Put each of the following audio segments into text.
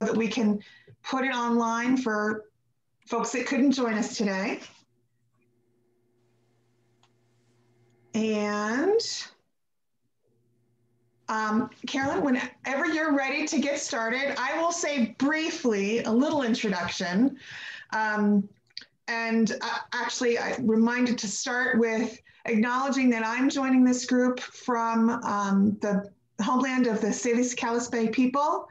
that we can put it online for folks that couldn't join us today. And Carolyn, whenever you're ready to get started, I will say briefly a little introduction. Actually, I'm reminded to start with acknowledging that I'm joining this group from the homeland of the Salish Kalispay people,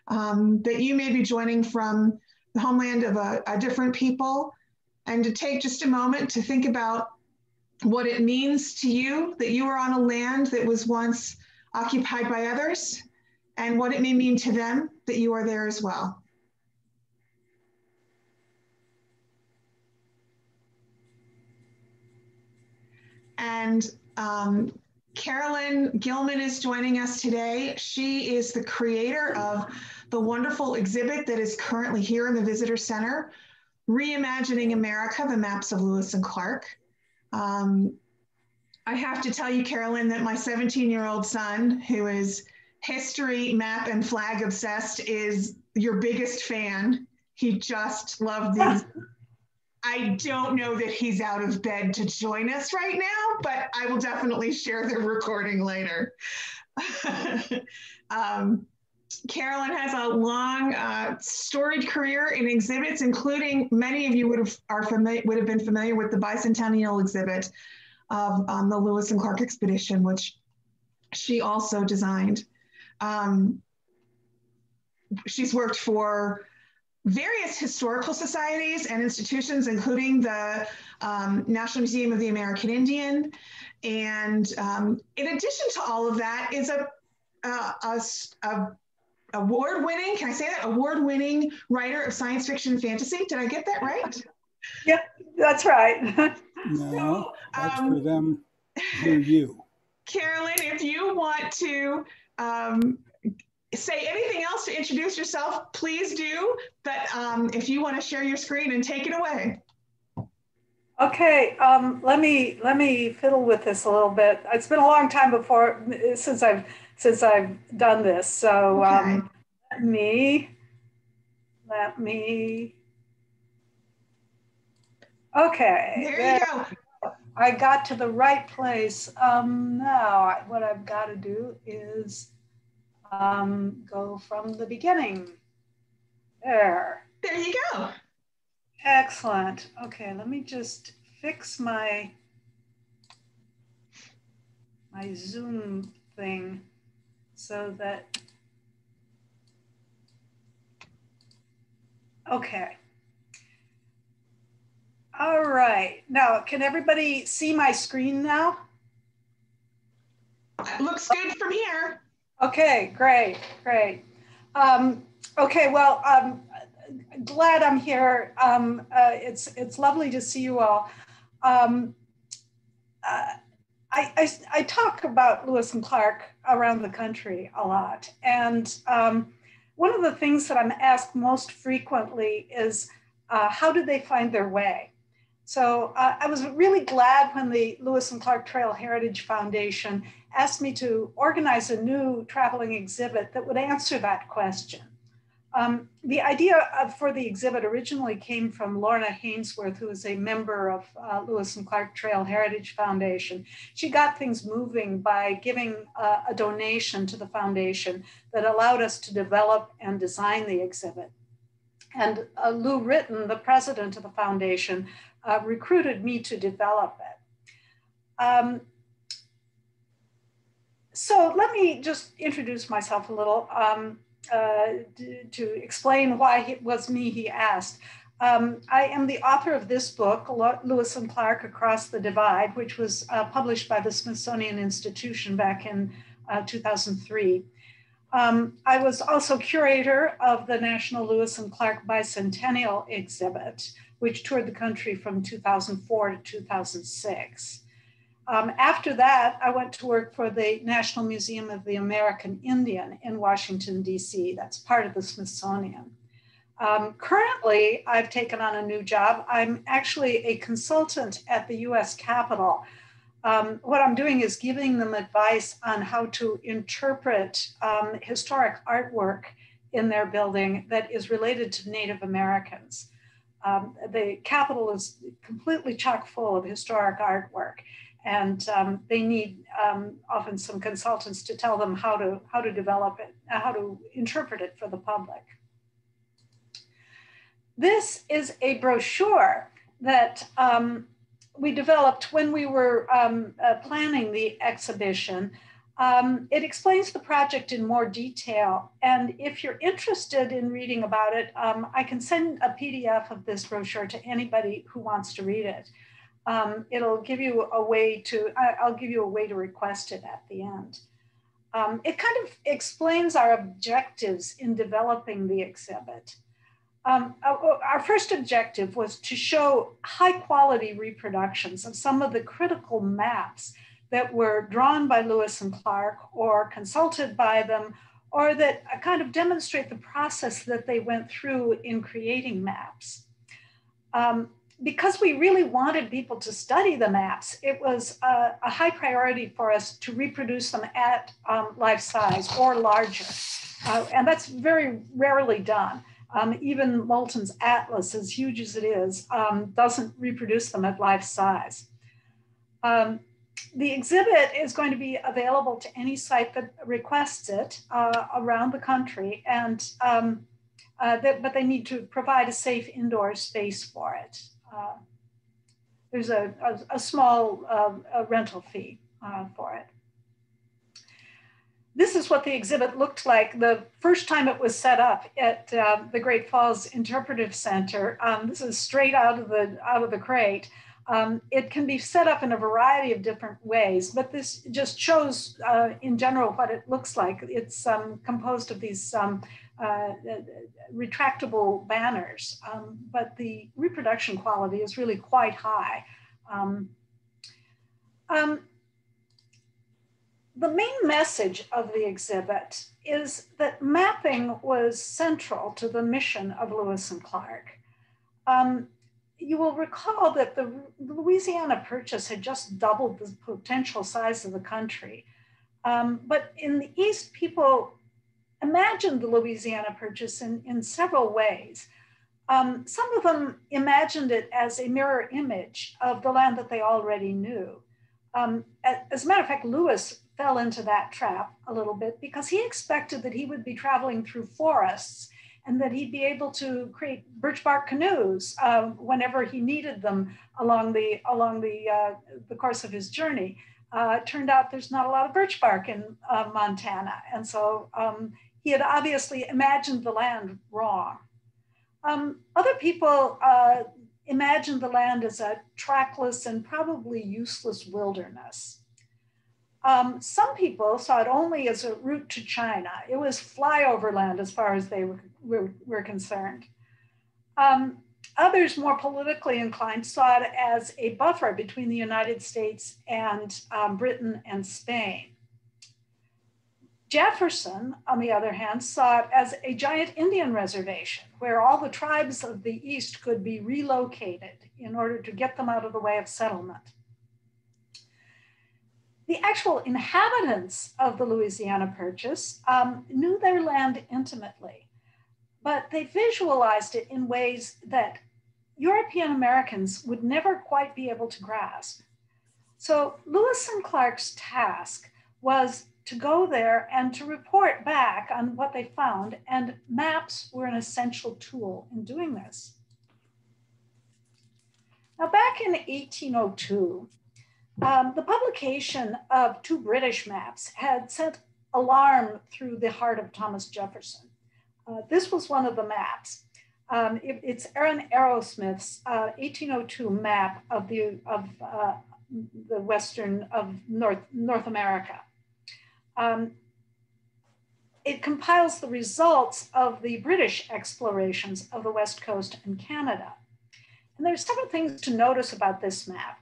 that you may be joining from the homeland of a different people, and to take just a moment to think about what it means to you that you are on a land that was once occupied by others, and what it may mean to them that you are there as well. And Carolyn Gilman is joining us today. She is the creator of the wonderful exhibit that is currently here in the Visitor Center, Reimagining America, the Maps of Lewis and Clark. I have to tell you, Carolyn, that my 17-year-old son, who is history, map, and flag obsessed, is your biggest fan. He just loved these. I don't know that he's out of bed to join us right now, but I will definitely share the recording later. Carolyn has a long, storied career in exhibits, including many of you would have been familiar with the bicentennial exhibit of the Lewis and Clark expedition, which she also designed. She's worked for various historical societies and institutions, including the National Museum of the American Indian. And in addition to all of that is a award-winning, can I say that? Award-winning writer of science fiction and fantasy. Did I get that right? Yep, that's right. No, that's for them to hear you. Carolyn, if you want to say anything else to introduce yourself, please do. But if you want to share your screen and take it away. Okay, let me fiddle with this a little bit. It's been a long time since I've done this. So okay. Let me. Okay. There you go. I got to the right place. Now what I've got to do is go from the beginning. There you go. Excellent. Okay, let me just fix my Zoom thing so that, okay. All right, now can everybody see my screen now? Looks good from here. Okay, great. Okay, well, glad I'm here. It's lovely to see you all. I talk about Lewis and Clark around the country a lot. And one of the things that I'm asked most frequently is, how did they find their way? So I was really glad when the Lewis and Clark Trail Heritage Foundation asked me to organize a new traveling exhibit that would answer that question. The idea for the exhibit originally came from Lorna Hainsworth, who is a member of Lewis and Clark Trail Heritage Foundation. She got things moving by giving a donation to the foundation that allowed us to develop and design the exhibit. And Lou Ritten, the president of the foundation, recruited me to develop it. So let me just introduce myself a little. To explain why it was me he asked. I am the author of this book, Lewis and Clark Across the Divide, which was published by the Smithsonian Institution back in 2003. I was also curator of the National Lewis and Clark Bicentennial exhibit, which toured the country from 2004 to 2006. After that, I went to work for the National Museum of the American Indian in Washington, D.C. That's part of the Smithsonian. Currently, I've taken on a new job. I'm actually a consultant at the U.S. Capitol. What I'm doing is giving them advice on how to interpret historic artwork in their building that is related to Native Americans. The Capitol is completely chock full of historic artwork, and they need often some consultants to tell them how to develop it, how to interpret it for the public. This is a brochure that we developed when we were planning the exhibition. It explains the project in more detail. And if you're interested in reading about it, I can send a PDF of this brochure to anybody who wants to read it. It'll give you a way to, I'll give you a way to request it at the end. It kind of explains our objectives in developing the exhibit. Our first objective was to show high quality reproductions of some of the critical maps that were drawn by Lewis and Clark or consulted by them, or that kind of demonstrate the process that they went through in creating maps. Because we really wanted people to study the maps, it was a high priority for us to reproduce them at life size or larger. And that's very rarely done. Even Moulton's Atlas, as huge as it is, doesn't reproduce them at life size. The exhibit is going to be available to any site that requests it around the country, and but they need to provide a safe indoor space for it. There's a small rental fee for it. This is what the exhibit looked like the first time it was set up at the Great Falls Interpretive Center. This is straight out of the crate. It can be set up in a variety of different ways, but this just shows in general what it looks like. It's composed of these retractable banners, but the reproduction quality is really quite high. The main message of the exhibit is that mapping was central to the mission of Lewis and Clark. You will recall that the Louisiana Purchase had just doubled the potential size of the country. But in the East, people imagined the Louisiana Purchase in several ways. Some of them imagined it as a mirror image of the land that they already knew. As a matter of fact, Lewis fell into that trap a little bit because he expected that he would be traveling through forests and that he'd be able to create birch bark canoes whenever he needed them along the course of his journey. It turned out there's not a lot of birch bark in Montana, and so he had obviously imagined the land wrong. Other people imagined the land as a trackless and probably useless wilderness. Some people saw it only as a route to China. It was flyover land as far as they were concerned. Others, more politically inclined, saw it as a buffer between the United States and Britain and Spain. Jefferson, on the other hand, saw it as a giant Indian reservation where all the tribes of the East could be relocated in order to get them out of the way of settlement. The actual inhabitants of the Louisiana Purchase knew their land intimately, but they visualized it in ways that European Americans would never quite be able to grasp. So Lewis and Clark's task was to go there and to report back on what they found, and maps were an essential tool in doing this. Now, back in 1802, the publication of 2 British maps had sent alarm through the heart of Thomas Jefferson. This was one of the maps. It's Aaron Arrowsmith's 1802 map of the western of North America. It compiles the results of the British explorations of the West Coast and Canada. And there's several things to notice about this map.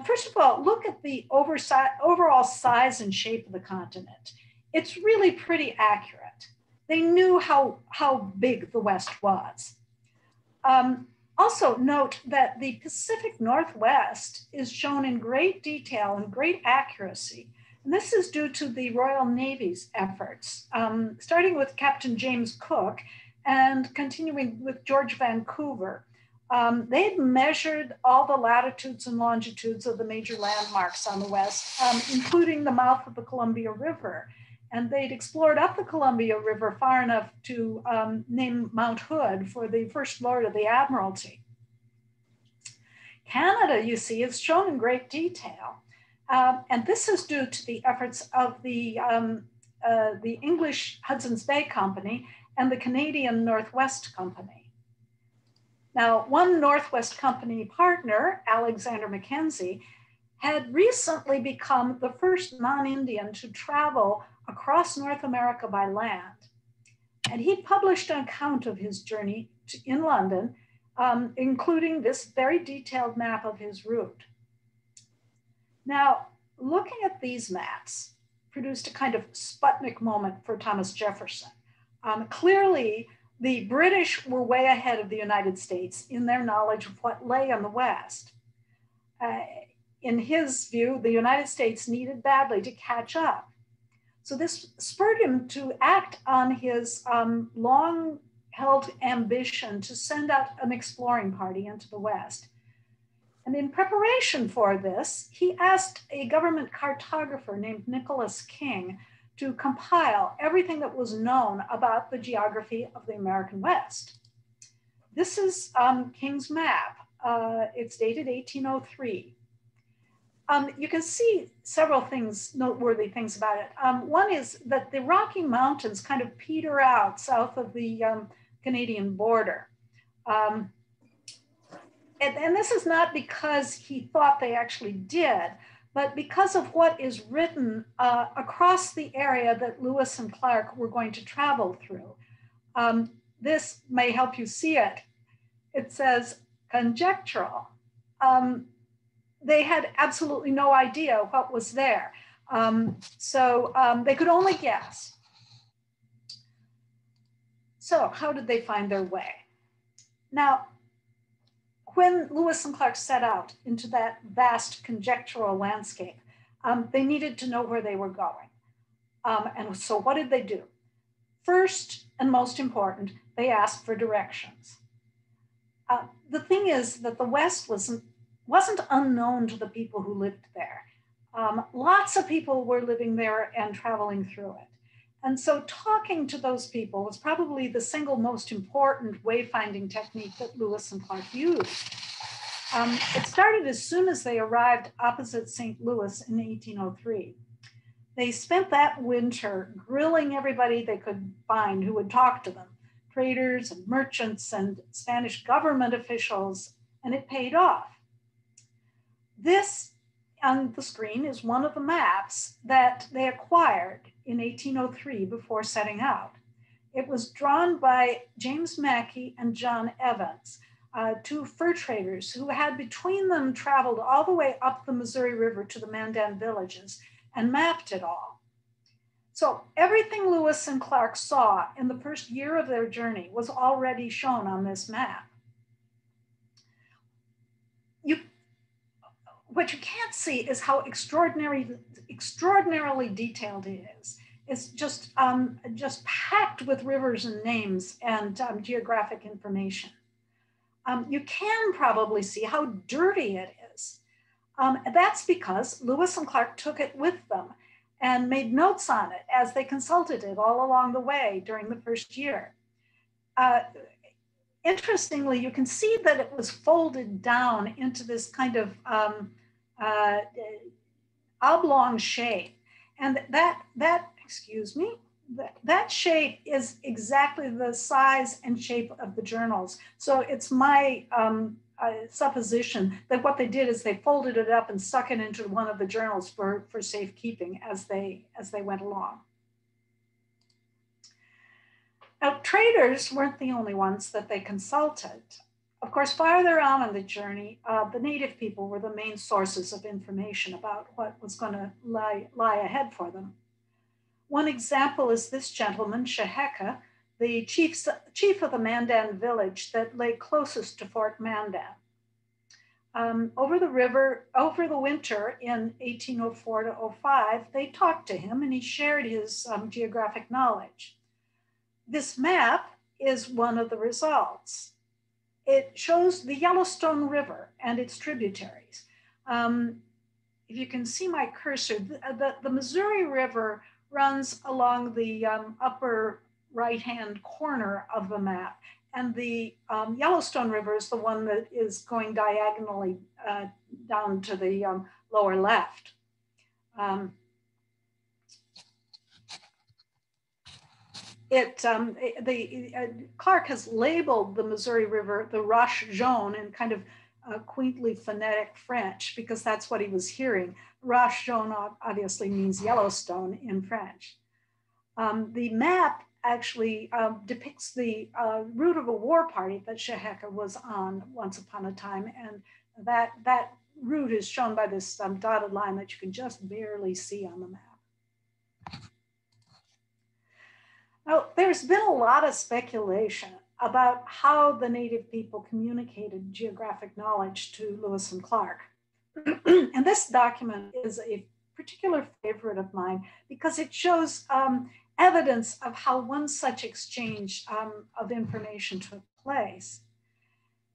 First of all, look at the overall size and shape of the continent. It's really pretty accurate. They knew how big the West was. Also note that the Pacific Northwest is shown in great detail and great accuracy. And this is due to the Royal Navy's efforts, starting with Captain James Cook and continuing with George Vancouver. They had measured all the latitudes and longitudes of the major landmarks on the west, including the mouth of the Columbia River. And they'd explored up the Columbia River far enough to name Mount Hood for the First Lord of the Admiralty. Canada, you see, is shown in great detail. And this is due to the efforts of the English Hudson's Bay Company and the Canadian Northwest Company. Now, one Northwest Company partner, Alexander Mackenzie, had recently become the first non-Indian to travel across North America by land. And he published an account of his journey in London, including this very detailed map of his route. Now, looking at these maps produced a kind of Sputnik moment for Thomas Jefferson. Clearly, the British were way ahead of the United States in their knowledge of what lay on the West. In his view, the United States needed badly to catch up. So this spurred him to act on his long-held ambition to send out an exploring party into the West. And in preparation for this, he asked a government cartographer named Nicholas King to compile everything that was known about the geography of the American West. This is King's map. It's dated 1803. You can see several things, noteworthy things about it. One is that the Rocky Mountains kind of peter out south of the Canadian border. And this is not because he thought they actually did, but because of what is written across the area that Lewis and Clark were going to travel through. This may help you see it. It says conjectural. They had absolutely no idea what was there. So they could only guess. So how did they find their way? Now, when Lewis and Clark set out into that vast conjectural landscape, they needed to know where they were going. And so what did they do? First and most important, they asked for directions. The thing is that the West wasn't unknown to the people who lived there. Lots of people were living there and traveling through it. And so talking to those people was probably the single most important wayfinding technique that Lewis and Clark used. It started as soon as they arrived opposite St. Louis in 1803. They spent that winter grilling everybody they could find who would talk to them, traders and merchants and Spanish government officials, and it paid off. This on the screen is one of the maps that they acquired in 1803 before setting out. It was drawn by James Mackey and John Evans, two fur traders who had between them traveled all the way up the Missouri River to the Mandan villages and mapped it all. So everything Lewis and Clark saw in the first year of their journey was already shown on this map. What you can't see is how extraordinarily detailed it is. It's just packed with rivers and names and geographic information. You can probably see how dirty it is. That's because Lewis and Clark took it with them and made notes on it as they consulted it all along the way during the first year. Interestingly, you can see that it was folded down into this kind of oblong shape. And that shape is exactly the size and shape of the journals. So it's my supposition that what they did is they folded it up and stuck it into one of the journals for safekeeping as they went along. Now, traders weren't the only ones that they consulted. Of course, farther on the journey, the native people were the main sources of information about what was going to lie ahead for them. One example is this gentleman, Sheheka, the chief of the Mandan village that lay closest to Fort Mandan. over the winter in 1804 to 05, they talked to him and he shared his geographic knowledge. This map is one of the results. It shows the Yellowstone River and its tributaries. If you can see my cursor, the Missouri River runs along the upper right-hand corner of the map. And the Yellowstone River is the one that is going diagonally down to the lower left. Clark has labeled the Missouri River the Roche Jaune in kind of quaintly phonetic French, because that's what he was hearing. Roche Jaune obviously means Yellowstone in French. The map actually depicts the route of a war party that Sheheka was on once upon a time. And that route is shown by this dotted line that you can just barely see on the map. Now, there's been a lot of speculation about how the Native people communicated geographic knowledge to Lewis and Clark. And this document is a particular favorite of mine because it shows evidence of how one such exchange of information took place.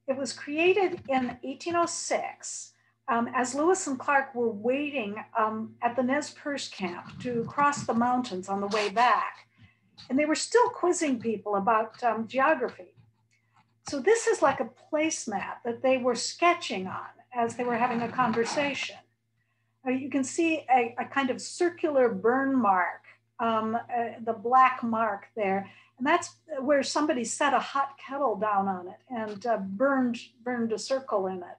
It was created in 1806 as Lewis and Clark were waiting at the Nez Perce camp to cross the mountains on the way back. And they were still quizzing people about geography. So this is like a place map that they were sketching on as they were having a conversation. You can see a kind of circular burn mark, the black mark there. And that's where somebody set a hot kettle down on it and burned a circle in it.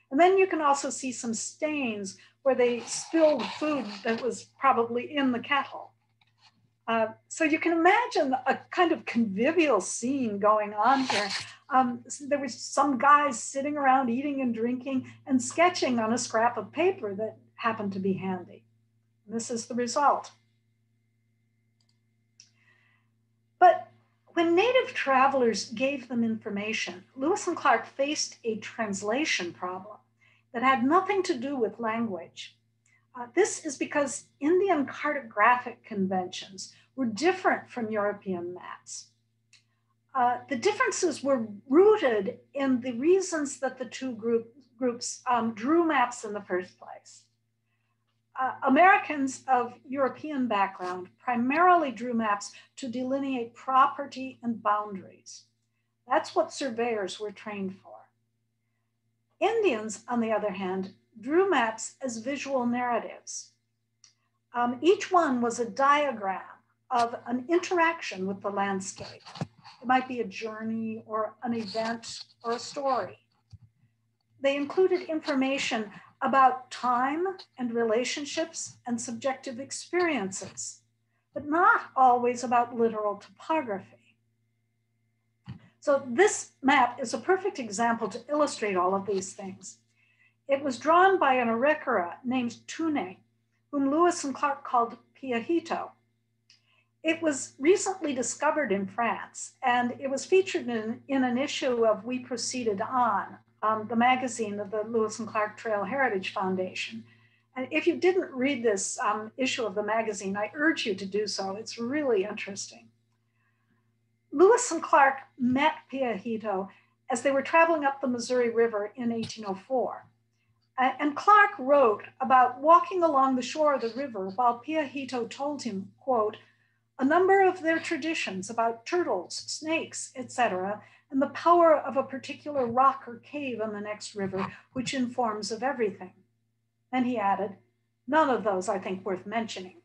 And then you can also see some stains where they spilled food that was probably in the kettle. So you can imagine a kind of convivial scene going on here. There was some guys sitting around eating and drinking and sketching on a scrap of paper that happened to be handy. And this is the result. But when native travelers gave them information, Lewis and Clark faced a translation problem that had nothing to do with language. This is because Indian cartographic conventions were different from European maps. The differences were rooted in the reasons that the two groups drew maps in the first place. Americans of European background primarily drew maps to delineate property and boundaries. That's what surveyors were trained for. Indians, on the other hand, drew maps as visual narratives. Each one was a diagram of an interaction with the landscape. It might be a journey or an event or a story. They included information about time and relationships and subjective experiences, but not always about literal topography. So this map is a perfect example to illustrate all of these things. It was drawn by an Arikara named Tune, whom Lewis and Clark called Piahito. It was recently discovered in France, and it was featured in an issue of We Proceeded On, the magazine of the Lewis and Clark Trail Heritage Foundation. And if you didn't read this issue of the magazine, I urge you to do so. It's really interesting. Lewis and Clark met Piahito as they were traveling up the Missouri River in 1804. And Clark wrote about walking along the shore of the river while Piahito told him, quote, a number of their traditions about turtles, snakes, etc., and the power of a particular rock or cave on the next river, which informs of everything. And he added, none of those I think worth mentioning.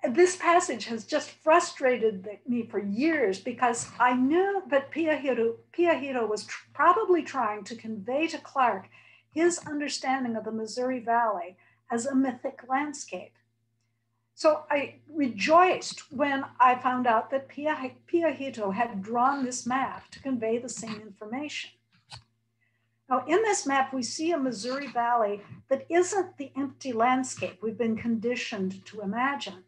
This passage has just frustrated me for years because I knew that Piahito was probably trying to convey to Clark his understanding of the Missouri Valley as a mythic landscape. So I rejoiced when I found out that Piahito had drawn this map to convey the same information. Now, in this map, we see a Missouri Valley that isn't the empty landscape we've been conditioned to imagine.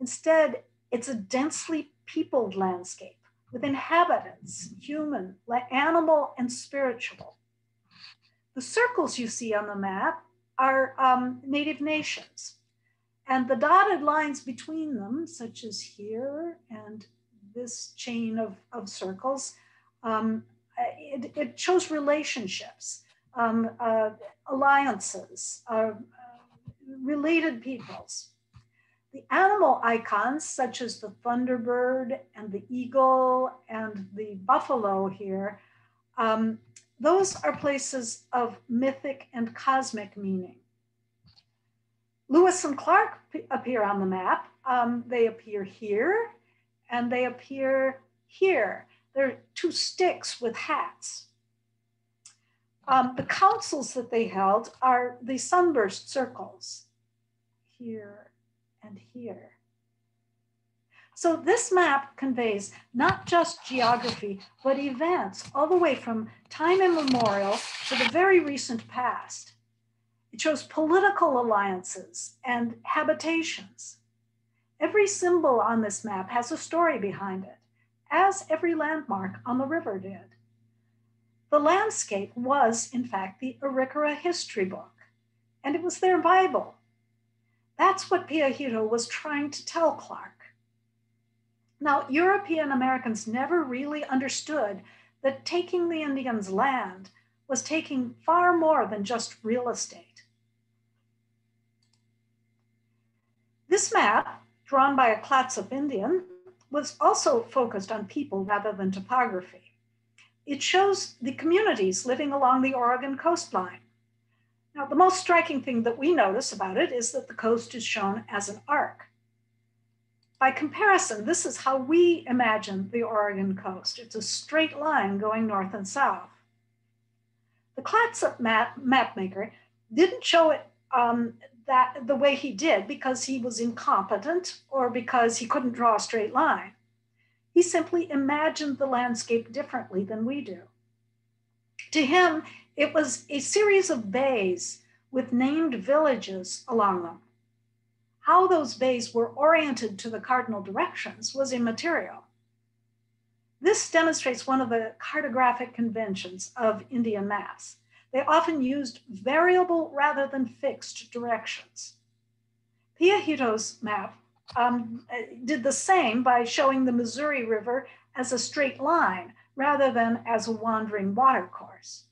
Instead, it's a densely peopled landscape with inhabitants, human, animal, and spiritual. The circles you see on the map are native nations. And the dotted lines between them, such as here and this chain of circles, it shows relationships, alliances, related peoples. The animal icons, such as the thunderbird and the eagle and the buffalo here, those are places of mythic and cosmic meaning. Lewis and Clark appear on the map. They appear here and they appear here. They're two sticks with hats. The councils that they held are the sunburst circles, here and here. So this map conveys not just geography, but events all the way from time immemorial to the very recent past. It shows political alliances and habitations. Every symbol on this map has a story behind it, as every landmark on the river did. The landscape was, in fact, the Arikara history book, and it was their Bible. That's what Piahito was trying to tell Clark. Now, European Americans never really understood that taking the Indians' land was taking far more than just real estate. This map, drawn by a Clatsop Indian, was also focused on people rather than topography. It shows the communities living along the Oregon coastline. Now, the most striking thing that we notice about it is that the coast is shown as an arc. By comparison, this is how we imagine the Oregon coast. It's a straight line going north and south. The Clatsop mapmaker didn't show it that the way he did because he was incompetent or because he couldn't draw a straight line. He simply imagined the landscape differently than we do. To him, it was a series of bays with named villages along them. How those bays were oriented to the cardinal directions was immaterial. This demonstrates one of the cartographic conventions of Indian maps. They often used variable rather than fixed directions. Piahito's map did the same by showing the Missouri River as a straight line rather than as a wandering watercourse.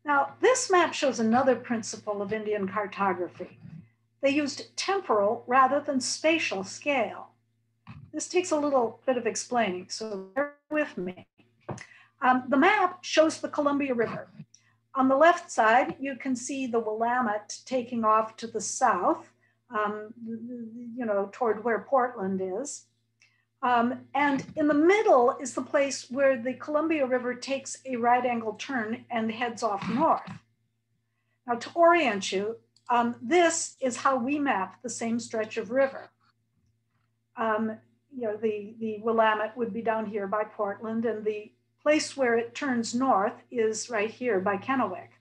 Now, this map shows another principle of Indian cartography. They used temporal rather than spatial scale. This takes a little bit of explaining, so bear with me. The map shows the Columbia River. On the left side, you can see the Willamette taking off to the south, toward where Portland is. And in the middle is the place where the Columbia River takes a right angle turn and heads off north. Now, to orient you, this is how we map the same stretch of river. The Willamette would be down here by Portland, and the place where it turns north is right here by Kennewick.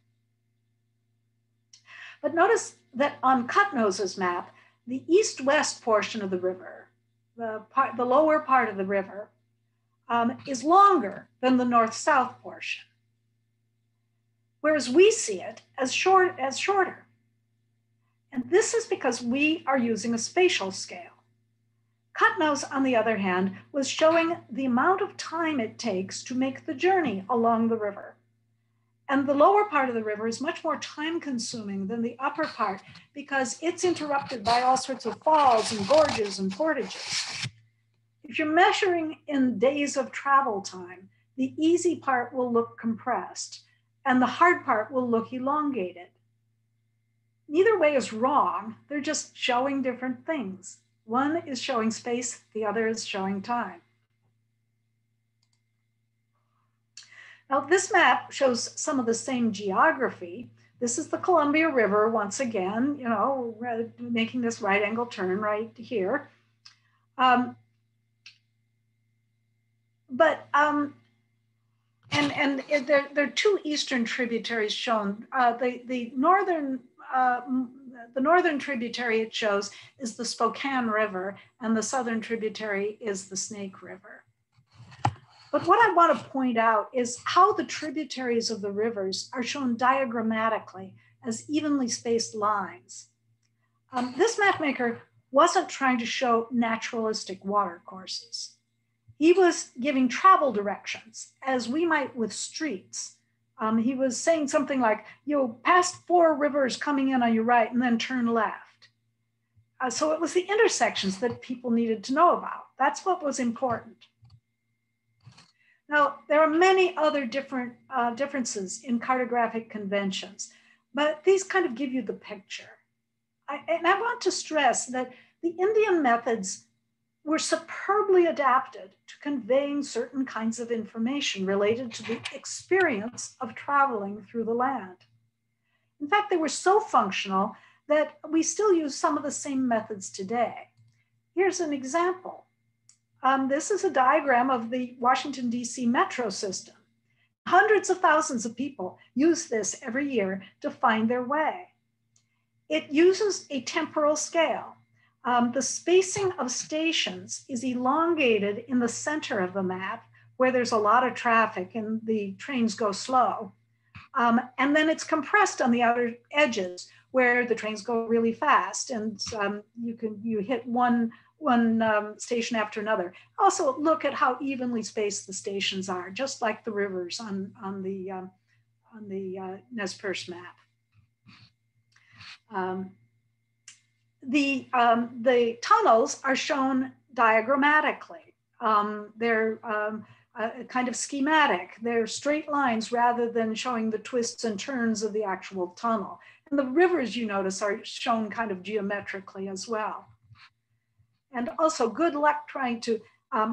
But notice that on Cutnose's map, the east-west portion of the river, the lower part of the river, is longer than the north-south portion, whereas we see it as shorter. And this is because we are using a spatial scale. Cutnose, on the other hand, was showing the amount of time it takes to make the journey along the river. And the lower part of the river is much more time-consuming than the upper part because it's interrupted by all sorts of falls and gorges and portages. If you're measuring in days of travel time, the easy part will look compressed and the hard part will look elongated. Neither way is wrong, they're just showing different things. One is showing space, the other is showing time. Now, this map shows some of the same geography. This is the Columbia River, once again, making this right angle turn right here. There are two eastern tributaries shown. The northern tributary it shows is the Spokane River, and the southern tributary is the Snake River. But what I want to point out is how the tributaries of the rivers are shown diagrammatically as evenly spaced lines. This mapmaker wasn't trying to show naturalistic water courses. He was giving travel directions, as we might with streets. He was saying something like, past 4 rivers coming in on your right and then turn left. So it was the intersections that people needed to know about. That's what was important. Now, there are many other differences in cartographic conventions, but these kind of give you the picture. And I want to stress that the Indian methods were superbly adapted to conveying certain kinds of information related to the experience of traveling through the land. In fact, they were so functional that we still use some of the same methods today. Here's an example. This is a diagram of the Washington, D.C. metro system. Hundreds of thousands of people use this every year to find their way. It uses a temporal scale. The spacing of stations is elongated in the center of the map where there's a lot of traffic and the trains go slow. And then it's compressed on the outer edges where the trains go really fast and you hit one station after another. Also look at how evenly spaced the stations are, just like the rivers on the Nez Perce map. The tunnels are shown diagrammatically. They're kind of schematic. They're straight lines rather than showing the twists and turns of the actual tunnel. And the rivers, you notice, are shown kind of geometrically as well. And also good luck trying to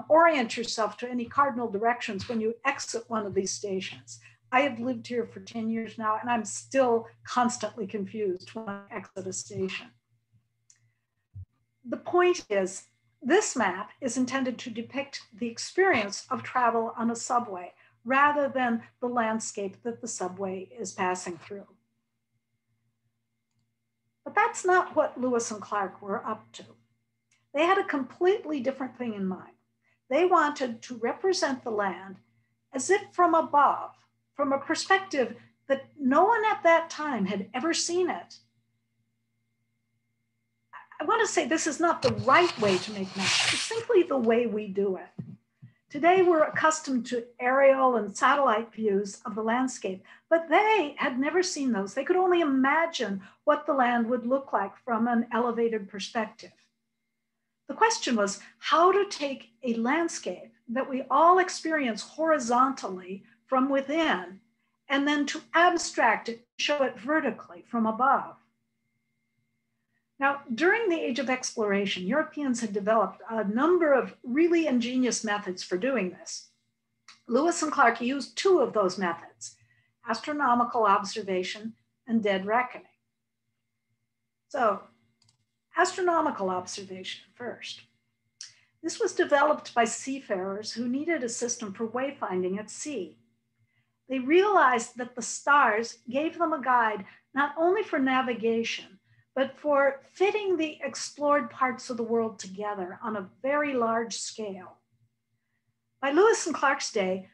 orient yourself to any cardinal directions when you exit one of these stations. I have lived here for 10 years now, and I'm still constantly confused when I exit a station. The point is, this map is intended to depict the experience of travel on a subway rather than the landscape that the subway is passing through. But that's not what Lewis and Clark were up to. They had a completely different thing in mind. They wanted to represent the land as if from above, from a perspective that no one at that time had ever seen it. I want to say this is not the right way to make maps. It's simply the way we do it. Today, we're accustomed to aerial and satellite views of the landscape, but they had never seen those. They could only imagine what the land would look like from an elevated perspective. The question was how to take a landscape that we all experience horizontally from within, and then to abstract it, show it vertically from above. Now, during the Age of Exploration, Europeans had developed a number of really ingenious methods for doing this. Lewis and Clark used 2 of those methods, astronomical observation and dead reckoning. So, astronomical observation first. This was developed by seafarers who needed a system for wayfinding at sea. They realized that the stars gave them a guide not only for navigation, but for fitting the explored parts of the world together on a very large scale. By Lewis and Clark's day,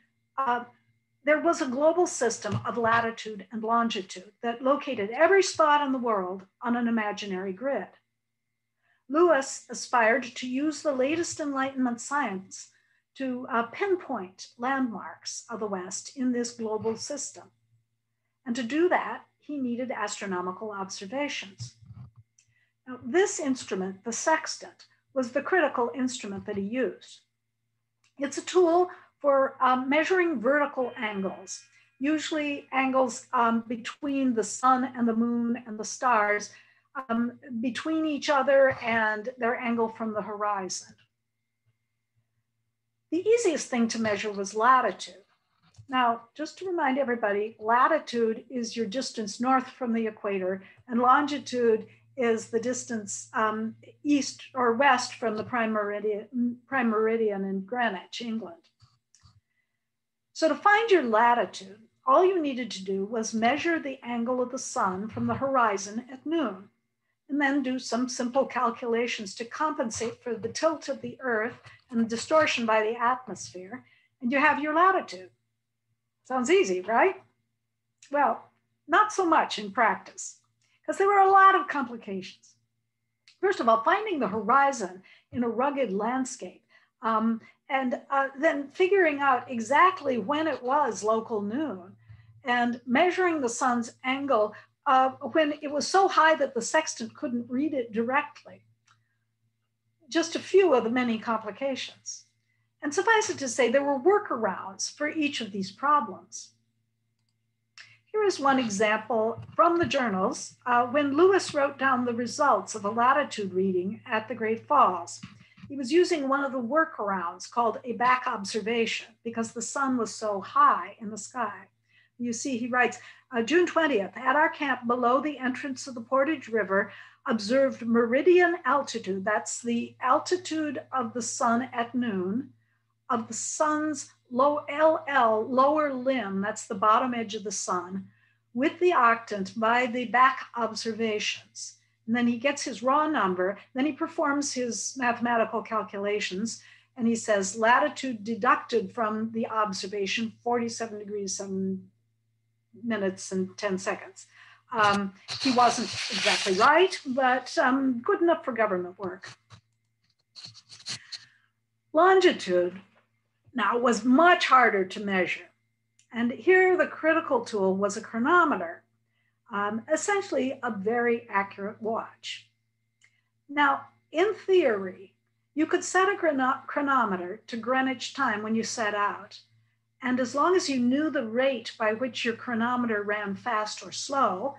there was a global system of latitude and longitude that located every spot in the world on an imaginary grid. Lewis aspired to use the latest Enlightenment science to pinpoint landmarks of the West in this global system. And to do that, he needed astronomical observations. Now, this instrument, the sextant, was the critical instrument that he used. It's a tool for measuring vertical angles, usually angles between the sun and the moon and the stars, between each other and their angle from the horizon. The easiest thing to measure was latitude. Now, just to remind everybody, latitude is your distance north from the equator, and longitude is the distance east or west from the prime meridian in Greenwich, England. So to find your latitude, all you needed to do was measure the angle of the sun from the horizon at noon, and then do some simple calculations to compensate for the tilt of the earth and the distortion by the atmosphere, and you have your latitude. Sounds easy, right? Well, not so much in practice, because there were a lot of complications. First of all, finding the horizon in a rugged landscape, and then figuring out exactly when it was local noon, and measuring the sun's angle when it was so high that the sextant couldn't read it directly. Just a few of the many complications. And suffice it to say, there were workarounds for each of these problems. Here is one example from the journals when Lewis wrote down the results of a latitude reading at the Great Falls. He was using one of the workarounds called a back observation because the sun was so high in the sky. You see, he writes, June 20th, at our camp below the entrance of the Portage River, observed meridian altitude, that's the altitude of the sun at noon, of the sun's lower limb, that's the bottom edge of the sun, with the octant by the back observations. And then he gets his raw number, then he performs his mathematical calculations, and he says latitude deducted from the observation, 47 degrees, 7 minutes and 10 seconds. He wasn't exactly right, but good enough for government work. Longitude now was much harder to measure. And here the critical tool was a chronometer, essentially a very accurate watch. Now, in theory, you could set a chronometer to Greenwich time when you set out. And as long as you knew the rate by which your chronometer ran fast or slow,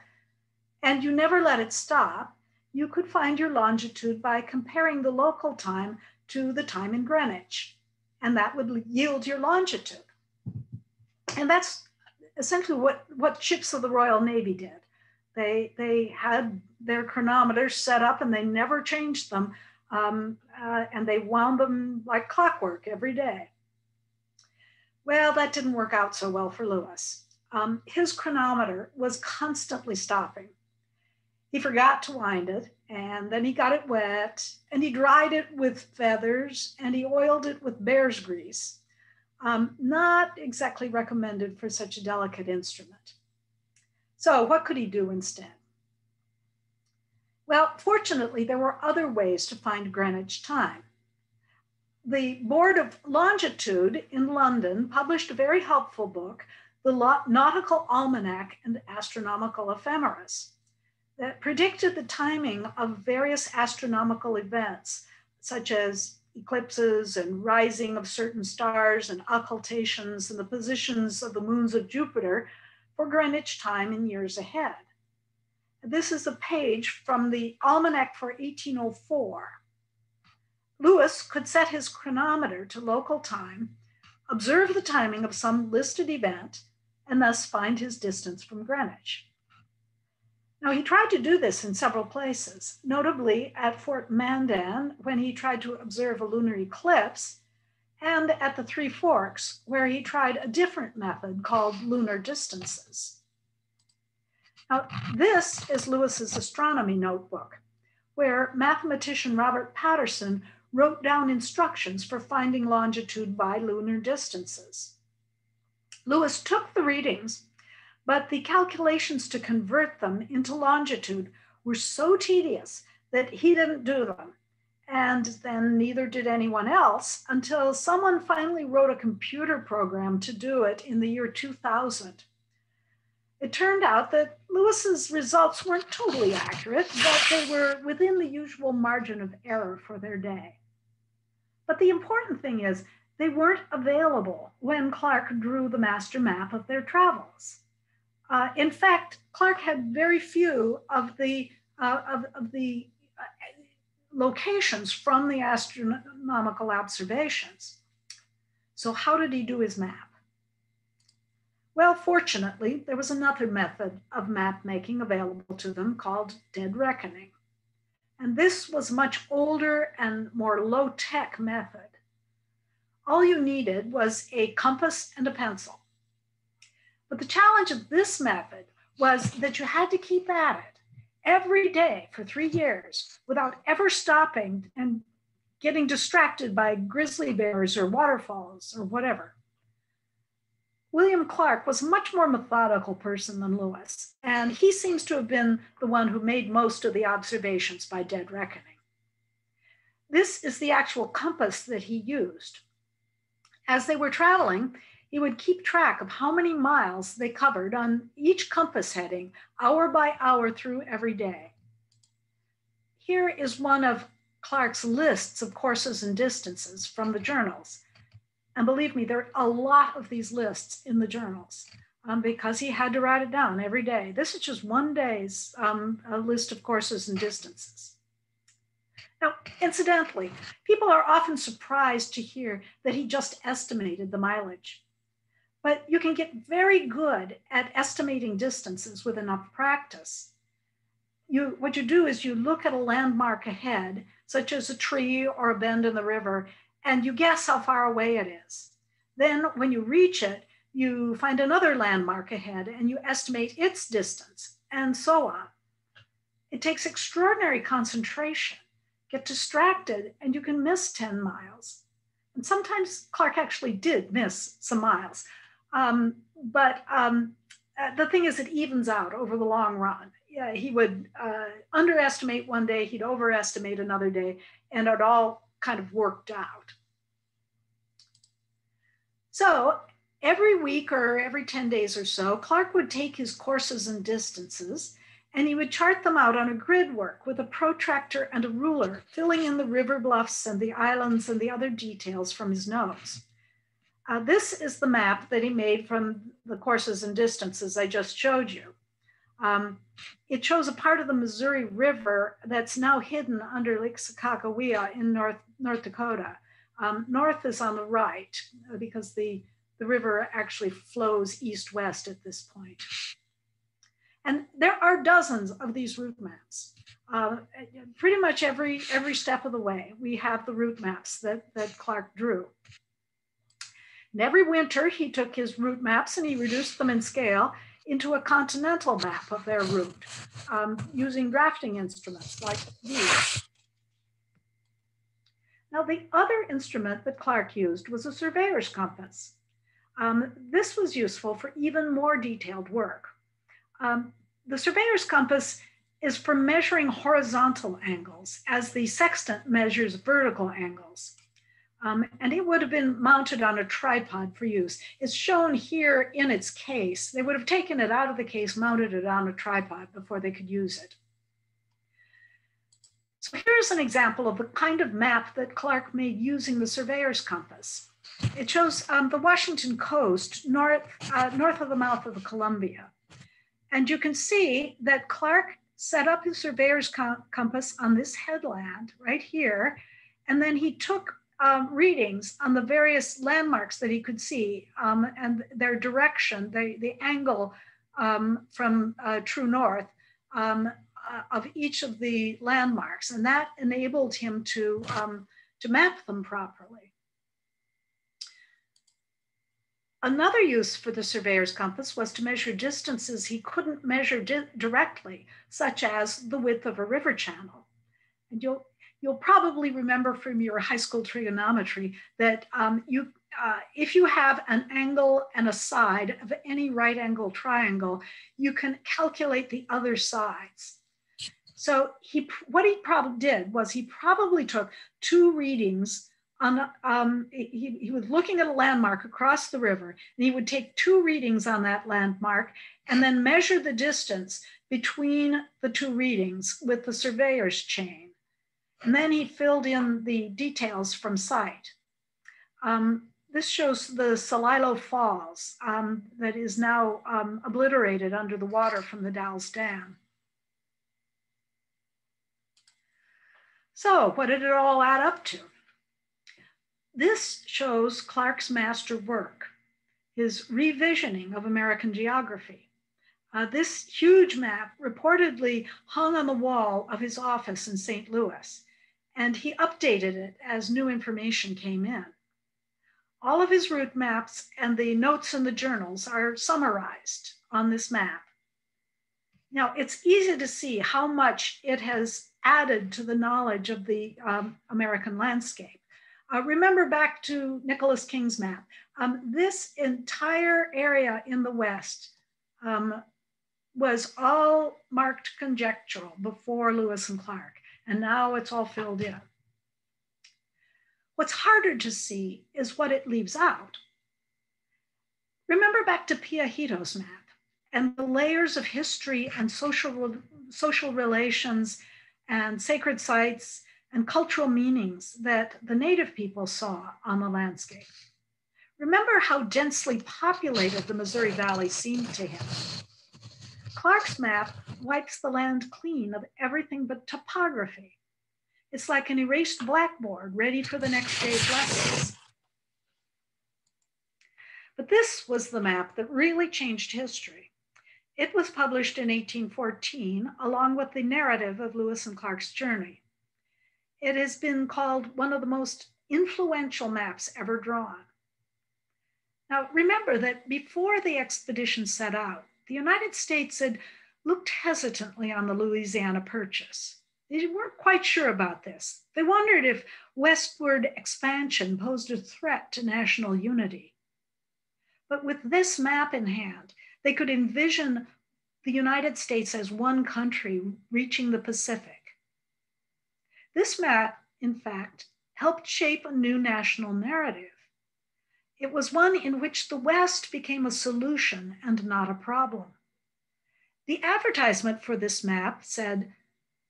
and you never let it stop, you could find your longitude by comparing the local time to the time in Greenwich. And that would yield your longitude. And that's essentially what ships of the Royal Navy did. They had their chronometers set up and they never changed them. And they wound them like clockwork every day. Well, that didn't work out so well for Lewis. His chronometer was constantly stopping. He forgot to wind it, and then he got it wet, and he dried it with feathers, and he oiled it with bear's grease. Not exactly recommended for such a delicate instrument. So what could he do instead? Well, fortunately, there were other ways to find Greenwich time. The Board of Longitude in London published a very helpful book, The Nautical Almanac and Astronomical Ephemeris, that predicted the timing of various astronomical events, such as eclipses and rising of certain stars and occultations and the positions of the moons of Jupiter for Greenwich time in years ahead. This is a page from the Almanac for 1804. Lewis could set his chronometer to local time, observe the timing of some listed event, and thus find his distance from Greenwich. Now, he tried to do this in several places, notably at Fort Mandan when he tried to observe a lunar eclipse, and at the Three Forks where he tried a different method called lunar distances. Now, this is Lewis's astronomy notebook, where mathematician Robert Patterson wrote down instructions for finding longitude by lunar distances. Lewis took the readings, but the calculations to convert them into longitude were so tedious that he didn't do them. And then neither did anyone else until someone finally wrote a computer program to do it in the year 2000. It turned out that Lewis's results weren't totally accurate, but they were within the usual margin of error for their day. But the important thing is they weren't available when Clark drew the master map of their travels. In fact, Clark had very few of the locations from the astronomical observations. So how did he do his map? Well, fortunately, there was another method of map making available to them called dead reckoning. And this was a much older and more low-tech method. All you needed was a compass and a pencil. But the challenge of this method was that you had to keep at it every day for 3 years without ever stopping and getting distracted by grizzly bears or waterfalls or whatever. William Clark was a much more methodical person than Lewis, and he seems to have been the one who made most of the observations by dead reckoning. This is the actual compass that he used. As they were traveling, he would keep track of how many miles they covered on each compass heading, hour by hour through every day. Here is one of Clark's lists of courses and distances from the journals. And believe me, there are a lot of these lists in the journals because he had to write it down every day. This is just one day's a list of courses and distances. Now, incidentally, people are often surprised to hear that he just estimated the mileage. But you can get very good at estimating distances with enough practice. What you do is you look at a landmark ahead, such as a tree or a bend in the river, and you guess how far away it is. Then when you reach it, you find another landmark ahead and you estimate its distance, and so on. It takes extraordinary concentration. Get distracted and you can miss 10 miles. And sometimes Clark actually did miss some miles. But the thing is, it evens out over the long run. Yeah, he would underestimate one day, he'd overestimate another day, and it all kind of worked out. So every week or every 10 days or so, Clark would take his courses and distances, and he would chart them out on a grid work with a protractor and a ruler, filling in the river bluffs and the islands and the other details from his notes. This is the map that he made from the courses and distances I just showed you. It shows a part of the Missouri River that's now hidden under Lake Sakakawea in North Dakota. North is on the right because the river actually flows east-west at this point. And there are dozens of these route maps. Pretty much every step of the way, we have the route maps that Clark drew. And every winter, he took his route maps and he reduced them in scale into a continental map of their route using drafting instruments like these. Now, the other instrument that Clark used was a surveyor's compass. This was useful for even more detailed work. The surveyor's compass is for measuring horizontal angles as the sextant measures vertical angles. And it would have been mounted on a tripod for use. It's shown here in its case. They would have taken it out of the case, mounted it on a tripod before they could use it. So here's an example of the kind of map that Clark made using the surveyor's compass. It shows the Washington coast north of the mouth of the Columbia. And you can see that Clark set up his surveyor's compass on this headland right here. And then he took readings on the various landmarks that he could see and their direction, the angle from true north of each of the landmarks. And that enabled him to map them properly. Another use for the surveyor's compass was to measure distances he couldn't measure directly, such as the width of a river channel. And you'll probably remember from your high school trigonometry that if you have an angle and a side of any right angle triangle, you can calculate the other sides. So what he probably did was he probably took two readings on, he was looking at a landmark across the river, and he would take two readings on that landmark and then measure the distance between the two readings with the surveyor's chain. And then he filled in the details from sight. This shows the Celilo Falls that is now obliterated under the water from the Dalles Dam. So what did it all add up to? This shows Clark's master work, his revisioning of American geography. This huge map reportedly hung on the wall of his office in St. Louis, and he updated it as new information came in. All of his route maps and the notes in the journals are summarized on this map. Now, it's easy to see how much it has added to the knowledge of the American landscape. Remember back to Nicholas King's map. This entire area in the West was all marked conjectural before Lewis and Clark, and now it's all filled in. What's harder to see is what it leaves out. Remember back to Piahito's map and the layers of history and social relations and sacred sites and cultural meanings that the native people saw on the landscape. Remember how densely populated the Missouri Valley seemed to him. Clark's map wipes the land clean of everything but topography. It's like an erased blackboard ready for the next day's lessons. But this was the map that really changed history. It was published in 1814, along with the narrative of Lewis and Clark's journey. It has been called one of the most influential maps ever drawn. Now, remember that before the expedition set out, the United States had looked hesitantly on the Louisiana Purchase. They weren't quite sure about this. They wondered if westward expansion posed a threat to national unity. But with this map in hand, they could envision the United States as one country reaching the Pacific. This map, in fact, helped shape a new national narrative. It was one in which the West became a solution and not a problem. The advertisement for this map said,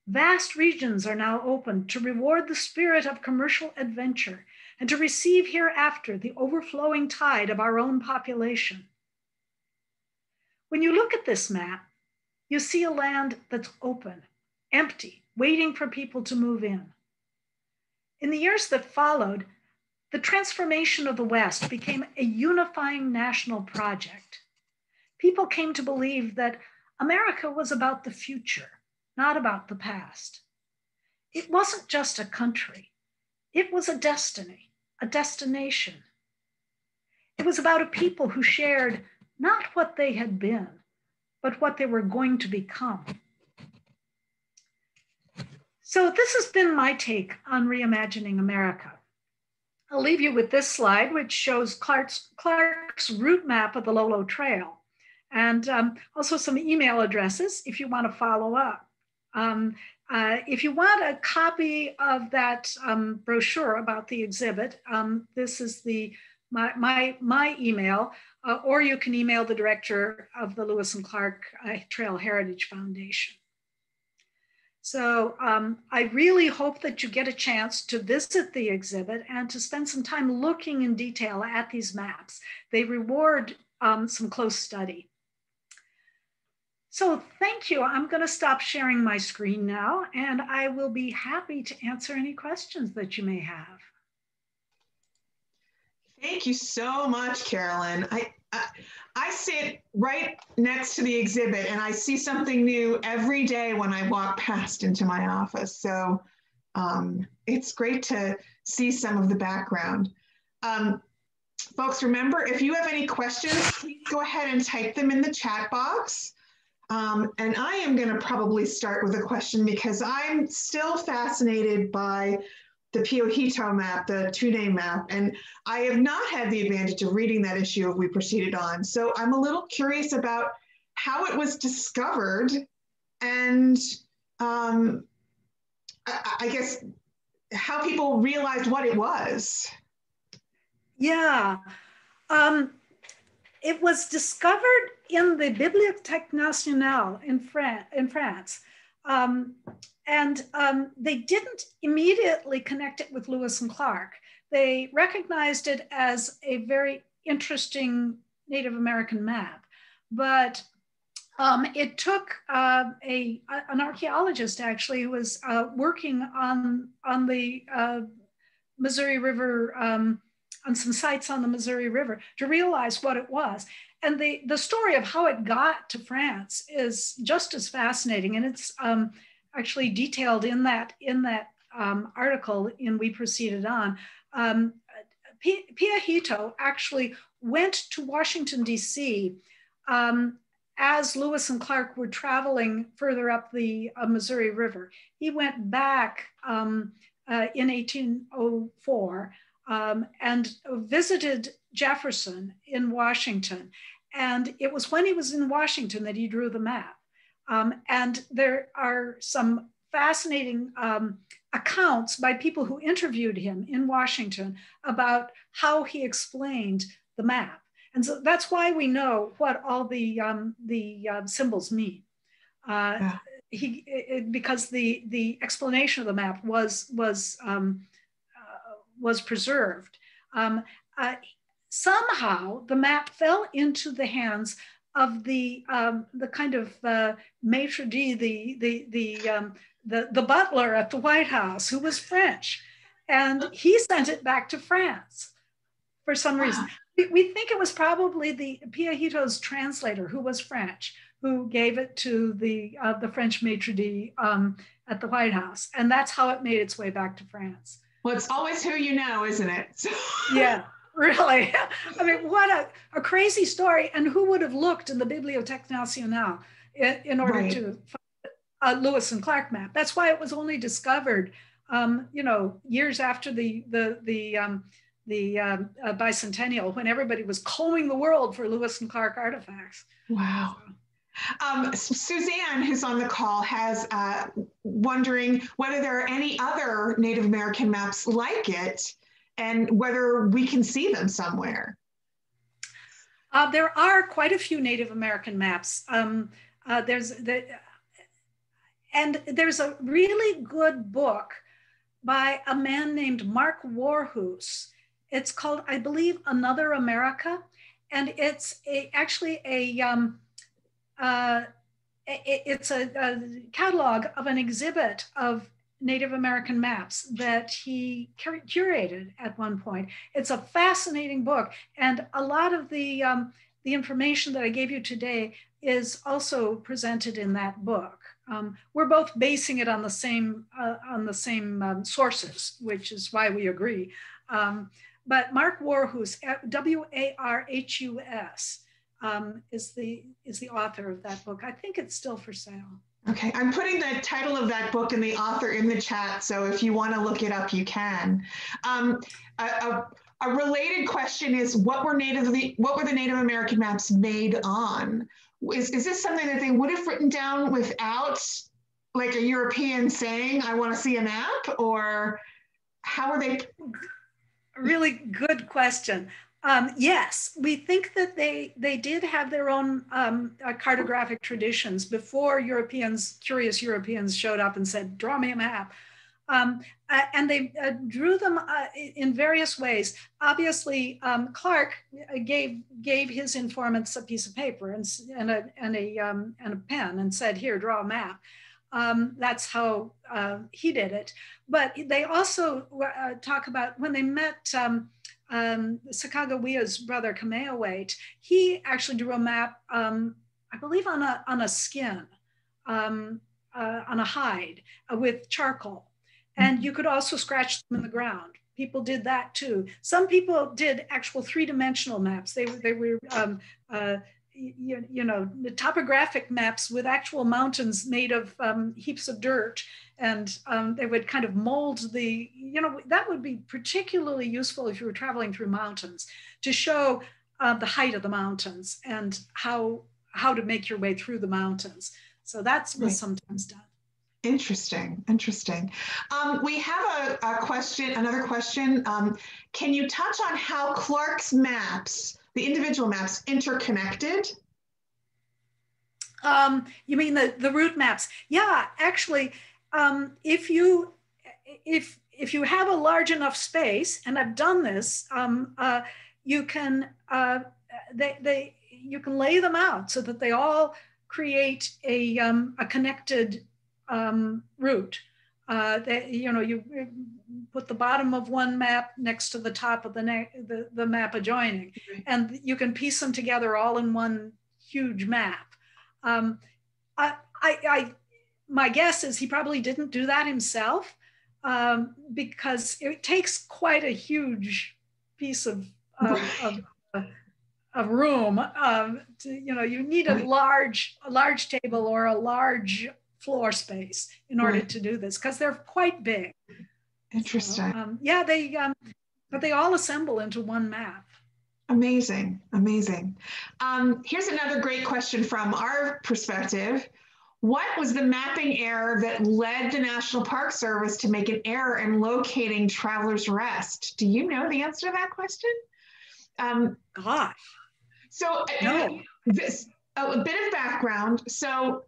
"Vast regions are now open to reward the spirit of commercial adventure and to receive hereafter the overflowing tide of our own population." When you look at this map, you see a land that's open, empty, waiting for people to move in. In the years that followed, the transformation of the West became a unifying national project. People came to believe that America was about the future, not about the past. It wasn't just a country. It was a destiny, a destination. It was about a people who shared not what they had been, but what they were going to become. So this has been my take on Reimagining America. I'll leave you with this slide, which shows Clark's route map of the Lolo Trail, and also some email addresses if you want to follow up. If you want a copy of that brochure about the exhibit, this is my email, or you can email the director of the Lewis and Clark Trail Heritage Foundation. So I really hope that you get a chance to visit the exhibit and to spend some time looking in detail at these maps. They reward some close study. So thank you. I'm going to stop sharing my screen now, and I will be happy to answer any questions that you may have. Thank you so much, Carolyn. I sit right next to the exhibit and I see something new every day when I walk past into my office. So it's great to see some of the background. Folks, remember, if you have any questions, please go ahead and type them in the chat box. And I am going to probably start with a question because I'm still fascinated by the Piahito map, the two-name map, and I have not had the advantage of reading that issue of We Proceeded On. So I'm a little curious about how it was discovered and I guess how people realized what it was. Yeah, it was discovered in the Bibliothèque Nationale in France. And they didn't immediately connect it with Lewis and Clark. They recognized it as a very interesting Native American map, but it took an archaeologist actually who was working on the Missouri River, on some sites on the Missouri River to realize what it was. And the story of how it got to France is just as fascinating, and it's actually detailed in that article in We Proceeded On. Piahito actually went to Washington, D.C. As Lewis and Clark were traveling further up the Missouri River. He went back in 1804 and visited Jefferson in Washington. And it was when he was in Washington that he drew the map. And there are some fascinating accounts by people who interviewed him in Washington about how he explained the map. And so that's why we know what all the symbols mean. Because the explanation of the map was preserved. Somehow the map fell into the hands of the kind of maitre d', the butler at the White House, who was French, and he sent it back to France for some reason. We think it was probably the Piahito's translator, who was French, who gave it to the French maitre d' at the White House, and that's how it made its way back to France. Well, it's always who you know, isn't it? Yeah, really. I mean, what a crazy story. And who would have looked in the Bibliothèque Nationale in order to find a Lewis and Clark map? That's why it was only discovered, years after the bicentennial, when everybody was combing the world for Lewis and Clark artifacts. Wow. Suzanne, who's on the call, has wondering whether there are any other Native American maps like it and whether we can see them somewhere. There are quite a few Native American maps. There's a really good book by a man named Mark Warhouse. It's called, I believe, Another America. And it's actually it's a catalog of an exhibit of Native American maps that he curated at one point. It's a fascinating book, and a lot of the information that I gave you today is also presented in that book. We're both basing it on the same sources, which is why we agree. But Mark Warhouse, Warhus, is the author of that book. I think it's still for sale. Okay, I'm putting the title of that book and the author in the chat, so if you want to look it up, you can. A related question is, what were the Native American maps made on? Is this something that they would have written down without, like, a European saying, "I want to see a map," or how are they? Really good question. Yes, we think that they did have their own cartographic traditions before curious Europeans showed up and said, "Draw me a map." And they drew them in various ways. Obviously, Clark gave his informants a piece of paper and a pen and said, "Here, draw a map." That's how he did it. But they also talk about when they met Sacagawea's brother Kamehameha. He actually drew a map, I believe, on a skin, on a hide with charcoal. And you could also scratch them in the ground. People did that too. Some people did actual three-dimensional maps. They were the topographic maps with actual mountains made of heaps of dirt, and they would kind of mold that would be particularly useful if you were traveling through mountains, to show the height of the mountains and how to make your way through the mountains. So that was sometimes done. Interesting. We have another question. Can you touch on how Clark's maps, the individual maps, interconnected? You mean the route maps? Yeah, actually, if you have a large enough space, and I've done this, you can lay them out so that they all create a connected route. You put the bottom of one map next to the top of the map adjoining, and you can piece them together all in one huge map. My guess is he probably didn't do that himself, because it takes quite a huge piece of room. You need a large table or a large floor space in order to do this, because they're quite big. Interesting. So, but they all assemble into one map. Amazing, amazing. Here's another great question from our perspective. What was the mapping error that led the National Park Service to make an error in locating Travelers Rest? Do you know the answer to that question? Gosh. So no. A bit of background. So,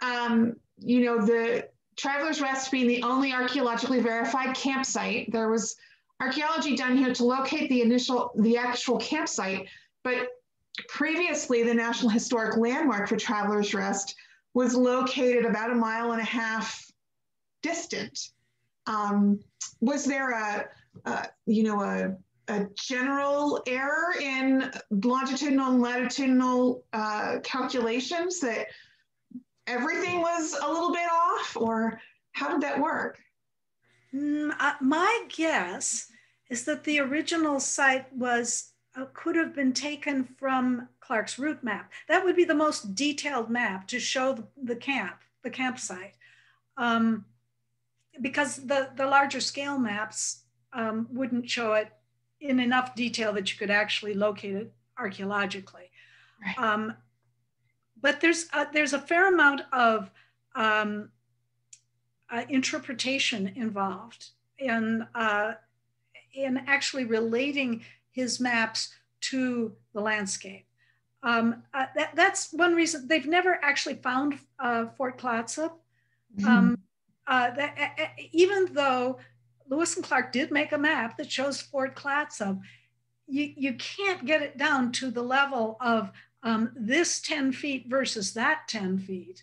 the Travelers Rest being the only archaeologically verified campsite, there was archaeology done here to locate the actual campsite, but previously the National Historic Landmark for Travelers Rest was located about 1.5 miles distant. Was there a general error in longitudinal and latitudinal calculations that everything was a little bit off, or how did that work? My guess is that the original site could have been taken from Clark's route map. That would be the most detailed map to show the campsite, because the larger scale maps wouldn't show it in enough detail that you could actually locate it archaeologically. Right. But there's a fair amount of interpretation involved in actually relating his maps to the landscape. That's one reason they've never actually found Fort Clatsop. Even though Lewis and Clark did make a map that shows Fort Clatsop, you can't get it down to the level of this 10 feet versus that 10 feet.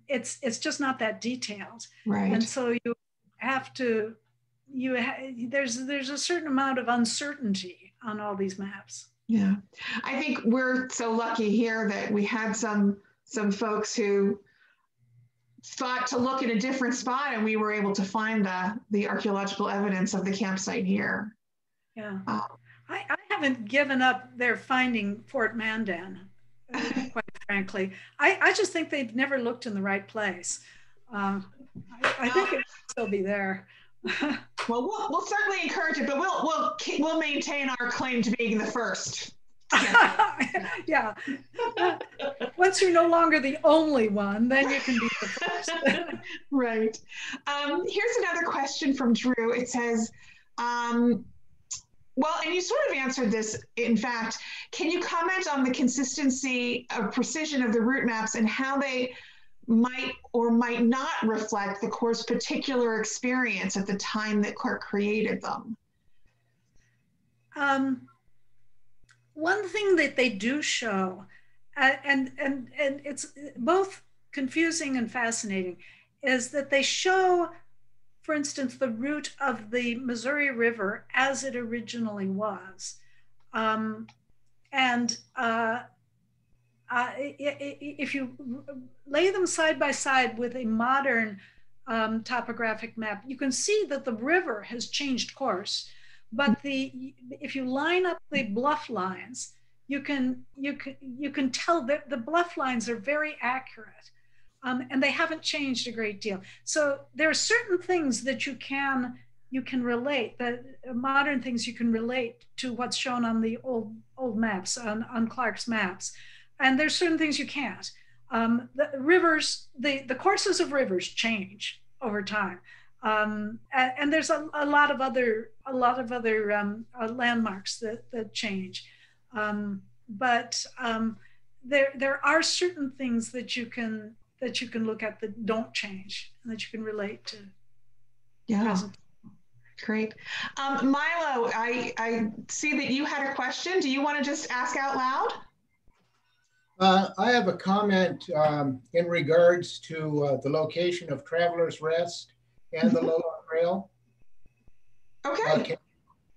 It's just not that detailed. Right. And so you have to, there's a certain amount of uncertainty on all these maps. Yeah. I think we're so lucky here that we had some folks who thought to look in a different spot, and we were able to find the archaeological evidence of the campsite here. Yeah. I haven't given up their finding Fort Mandan, quite frankly. I just think they've never looked in the right place. I think it will still be there. Well, we'll certainly encourage it, but we'll maintain our claim to being the first. Yeah. Once you're no longer the only one, then you can be the first. Right. Here's another question from Drew. It says, well, and you sort of answered this, in fact, can you comment on the consistency of precision of the route maps and how they might or might not reflect the Corps' particular experience at the time that Clark created them? One thing that they do show, and it's both confusing and fascinating, is that they show, for instance, the route of the Missouri River as it originally was. If you lay them side by side with a modern topographic map, you can see that the river has changed course. But if you line up the bluff lines, you can tell that the bluff lines are very accurate, and they haven't changed a great deal. So there are certain things that you can relate, that modern things you can relate to what's shown on the old maps, on Clark's maps, and there's certain things you can't. The rivers, the courses of rivers change over time. And there's a lot of other landmarks that change, but there are certain things that you can look at that don't change and that you can relate to. Yeah, present. Great. Milo, I see that you had a question. Do you want to just ask out loud? I have a comment in regards to the location of Travelers Rest and the Lolo Trail. Okay.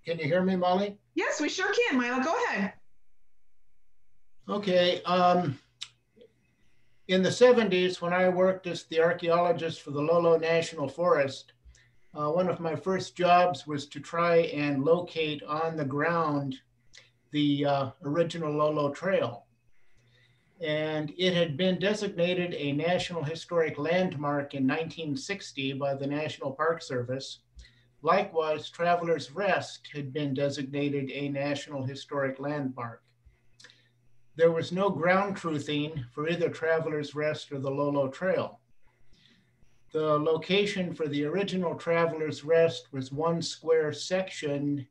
Can you hear me, Molly? Yes, we sure can, Milo. Go ahead. Okay. In the 70s, when I worked as the archaeologist for the Lolo National Forest, one of my first jobs was to try and locate on the ground the original Lolo Trail. And it had been designated a National Historic Landmark in 1960 by the National Park Service. Likewise, Travelers Rest had been designated a National Historic Landmark. There was no ground truthing for either Travelers Rest or the Lolo Trail. The location for the original Travelers Rest was one square section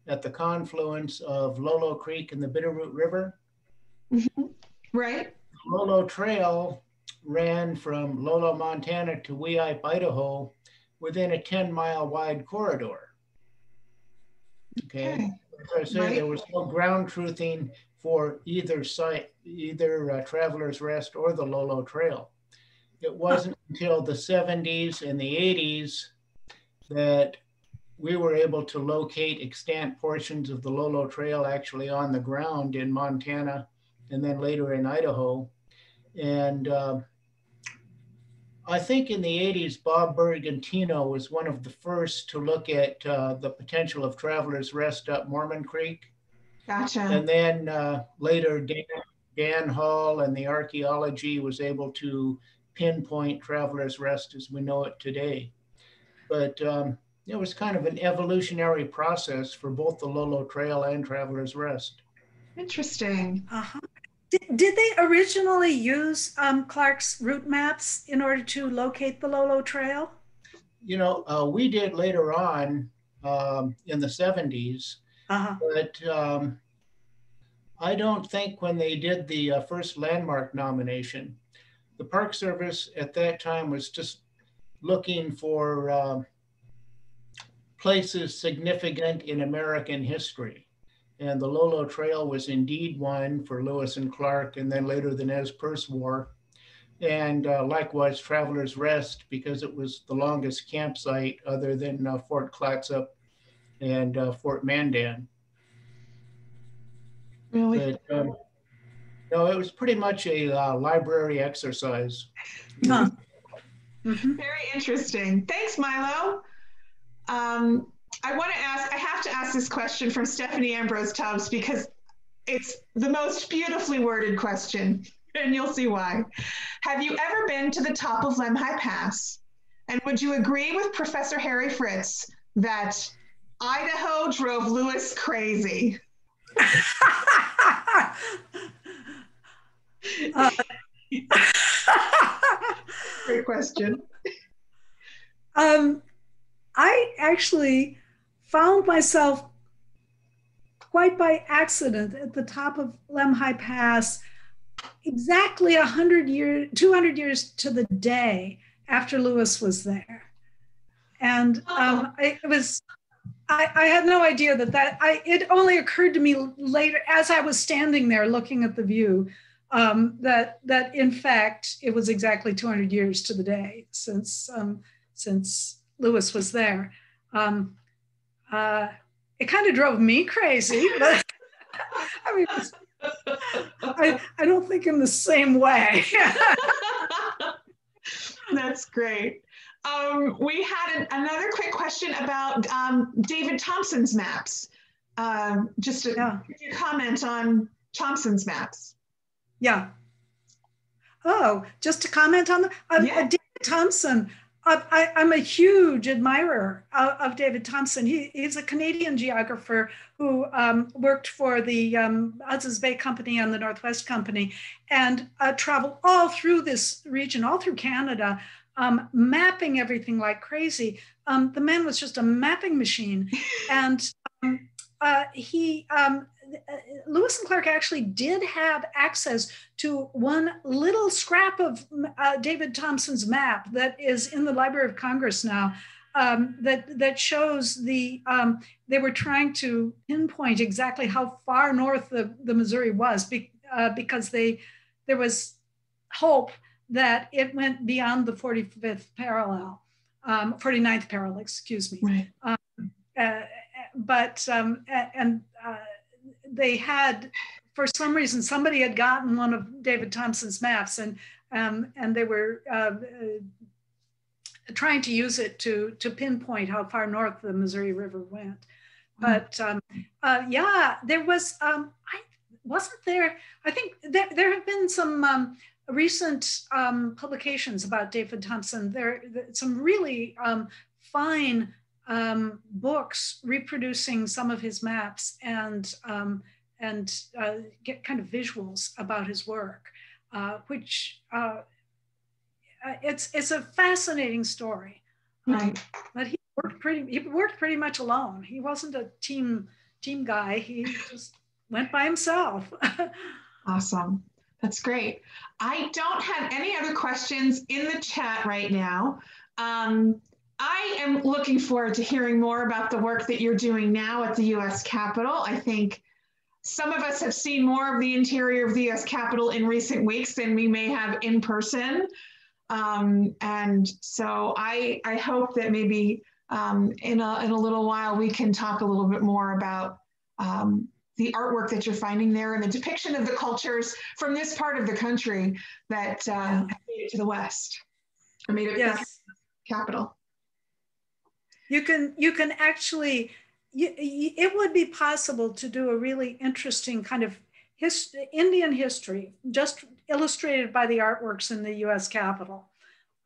at the confluence of Lolo Creek and the Bitterroot River. Mm-hmm. Right. The Lolo Trail ran from Lolo, Montana to Weippe, Idaho, within a 10-mile wide corridor. Okay. As I say, Right. there was no ground truthing for either site, either Travelers Rest or the Lolo Trail. It wasn't until the 70s and the 80s that we were able to locate extant portions of the Lolo Trail actually on the ground in Montana and then later in Idaho. And I think in the 80s, Bob Bergantino was one of the first to look at the potential of Travelers Rest up Mormon Creek. Gotcha. And then later, Dan Hall and the archaeology was able to pinpoint Travelers Rest as we know it today. But it was kind of an evolutionary process for both the Lolo Trail and Travelers Rest. Interesting. Uh-huh. Did they originally use Clark's route maps in order to locate the Lolo Trail? You know, we did later on in the 70s, but I don't think when they did the first landmark nomination, the Park Service at that time was just looking for places significant in American history. And the Lolo Trail was indeed one for Lewis and Clark, and then later the Nez Perce War. And likewise, Travelers Rest, because it was the longest campsite other than Fort Clatsop and Fort Mandan. Really? But no, it was pretty much a library exercise. Huh. Very interesting. Thanks, Milo. I have to ask this question from Stephanie Ambrose Tubbs because it's the most beautifully worded question, and you'll see why. Have you ever been to the top of Lemhi Pass? And would you agree with Professor Harry Fritz that Idaho drove Lewis crazy? Great question. I actually found myself quite by accident at the top of Lemhi Pass exactly 200 years to the day after Lewis was there. And I had no idea it only occurred to me later as I was standing there looking at the view that in fact it was exactly 200 years to the day since Lewis was there. It kind of drove me crazy, but I mean, I don't think in the same way. That's great. We had another quick question about David Thompson's maps. Just a comment on Thompson's maps. Yeah. Oh, just to comment on David Thompson. I'm a huge admirer of David Thompson. He's a Canadian geographer who worked for the Hudson's Bay Company and the Northwest Company and traveled all through this region, all through Canada, mapping everything like crazy. The man was just a mapping machine. And Lewis and Clark actually did have access to one little scrap of David Thompson's map that is in the Library of Congress now, that shows they were trying to pinpoint exactly how far north the Missouri was because there was hope that it went beyond the 49th parallel, excuse me. Right. They had, for some reason, somebody had gotten one of David Thompson's maps and they were trying to use it to pinpoint how far north the Missouri River went. But there was, I think there have been some recent publications about David Thompson. There some really fine books reproducing some of his maps and get kind of visuals about his work, which it's a fascinating story. Right. But he worked pretty much alone. He wasn't a team guy. He just went by himself. Awesome. That's great. I don't have any other questions in the chat right now. I am looking forward to hearing more about the work that you're doing now at the U.S. Capitol. I think some of us have seen more of the interior of the U.S. Capitol in recent weeks than we may have in person. And so I hope that maybe in a little while we can talk a little bit more about the artwork that you're finding there and the depiction of the cultures from this part of the country that have made it to the West, or made it back to the Capitol. You can actually, it would be possible to do a really interesting kind of Indian history, just illustrated by the artworks in the U.S. Capitol,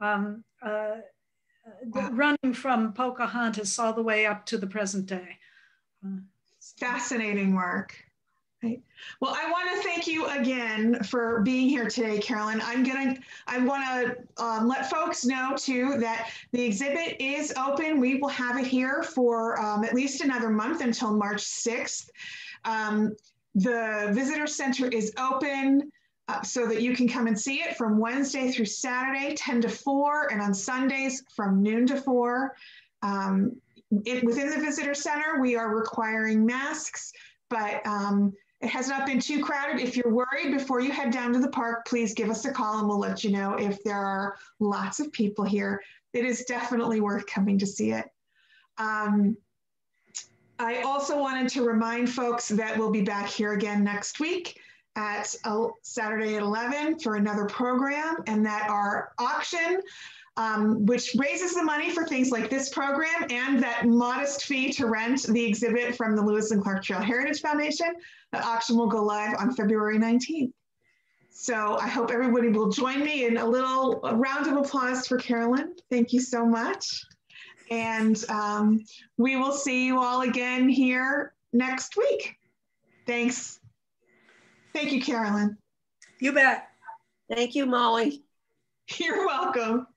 running from Pocahontas all the way up to the present day. Fascinating work. Right. Well, I want to thank you again for being here today, Carolyn. I want to let folks know too that the exhibit is open. We will have it here for at least another month until March 6th. The visitor center is open so that you can come and see it from Wednesday through Saturday, 10 to 4, and on Sundays from noon to 4. Within the visitor center, we are requiring masks, but it has not been too crowded. If you're worried before you head down to the park, please give us a call and we'll let you know if there are lots of people here. It is definitely worth coming to see it. I also wanted to remind folks that we'll be back here again next week at Saturday at 11 for another program, and that our auction, which raises the money for things like this program and that modest fee to rent the exhibit from the Lewis and Clark Trail Heritage Foundation, the auction will go live on February 19th. So I hope everybody will join me in a round of applause for Carolyn. Thank you so much. And we will see you all again here next week. Thanks. Thank you, Carolyn. You bet. Thank you, Molly. You're welcome.